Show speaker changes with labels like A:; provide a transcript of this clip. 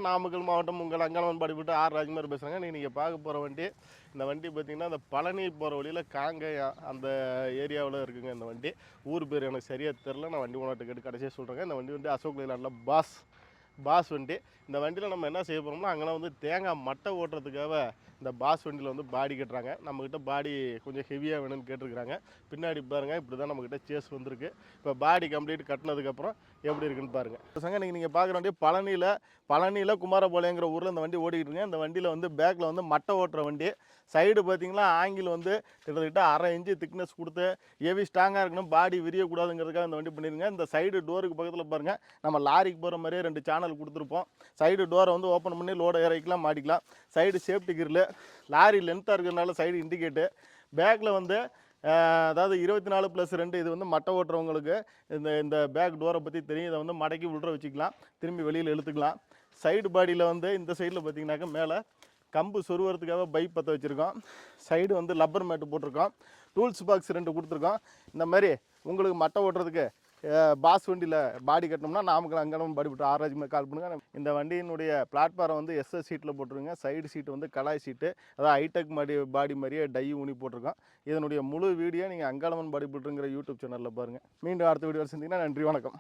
A: நாமக்கல் மாவட்டம் உங்கள் அங்காளவன் பாடிப்பட்டு ஆர் ராஜ்குமார் பேசுகிறாங்க. நீங்கள் பார்க்க போகிற வண்டி, இந்த வண்டி பார்த்தீங்கன்னா இந்த பழனி போகிற வழியில் காங்கேயம் அந்த ஏரியாவில் இருக்குங்க. இந்த வண்டி ஊர் பேர் எனக்கு சரியாக தெரில, நான் வண்டி ஓனர்கிட்ட கேட்டு கடைசியாக சொல்கிறேங்க. இந்த வண்டி வந்து அசோக் லேலாண்டில் பாஸ் வண்டி. இந்த வண்டியில் நம்ம என்ன செய்ய போகிறோம்னா, அங்கெல்லாம் வந்து தேங்காய் மட்டை ஓட்டுறதுக்காக இந்த பாஸ் வண்டியில் வந்து பாடி கட்டுறாங்க. நம்மக்கிட்ட பாடி கொஞ்சம் ஹெவியாக வேணும்னு கேட்டிருக்கிறாங்க. பின்னாடி பாருங்கள், இப்படி தான் நம்மக்கிட்ட சேஸ் வந்திருக்கு. இப்போ பாடி கம்ப்ளீட் கட்டினதுக்கப்புறம் எப்படி இருக்குன்னு பாருங்கள். சங்க நீங்கள் பார்க்குற வண்டி பழனியில் குமாரபாளையங்கிற ஊரில் இந்த வண்டி ஓடிக்கிட்டு இருக்குங்க. இந்த வண்டியில் வந்து பேக்கில் வந்து மட்டை ஓட்டுற வண்டி. சைடு பார்த்தீங்கன்னா ஆங்கிள் வந்து கிட்டத்தட்ட 1/2 இன்ச்சு திக்னஸ் கொடுத்து ஹெவி ஸ்ட்ராங்காக இருக்கணும், பாடி விரியக்கூடாதுங்கிறதுக்காக இந்த வண்டி பண்ணிடுங்க. இந்த சைடு டோருக்கு பக்கத்தில் பாருங்கள், நம்ம லாரிக்கு போகிற மாதிரியே 2 சேனல் கொடுத்துருப்போம். சைடு டோரை வந்து ஓப்பன் பண்ணி லோடை இறக்கிக்கலாம், மாட்டிக்கலாம். சைடு சேஃப்டி கிரில், லாரி லென்த்தாக இருக்கிறதுனால சைடு இண்டிகேட்டு. பேக்கில் வந்து அதாவது 24+2 இது வந்து மட்டை ஓட்டுறவங்களுக்கு இந்த பேக் டோரை பற்றி தெரியும். இதை வந்து மடக்கி உள்ள வச்சுக்கலாம், திரும்பி வெளியில் இழுத்துக்கலாம். சைடு பாடியில் வந்து இந்த சைடில் பார்த்தீங்கன்னாக்கா மேலே கம்பு சொருவறதுக்காக பைப் பற்ற வச்சுருக்கோம். சைடு வந்து லப்பர் மேட்டு போட்டிருக்கோம். டூல்ஸ் பாக்ஸ் 2 கொடுத்துருக்கோம். இந்த மாதிரி உங்களுக்கு மட்டை ஓட்டுறதுக்கு பாஸ் வண்டியில் பாடி கட்டணும்னா நாமக்கல் அங்காளவன் பாடிப்பட்டு ஆர் ராஜ்குமார் கால் பண்ணுங்கள். இந்த வண்டியினுடைய பிளாட்ஃபாரம் வந்து எஸ்எஸ் சீட்டில் போட்டிருங்க. சைடு சீட்டு வந்து கலாய் சீட்டு, அதாவது ஹைடெக் பாடி மாதிரியே டை ஊனி போட்டிருக்கோம். இதனுடைய முழு வீடியோ நீங்கள் அங்காளவன் பாடிப்பட்டுங்கிற யூடியூப் சேனலில் பாருங்கள். மீண்டும் அடுத்த வீடியோ சந்திங்கன்னா நன்றி, வணக்கம்.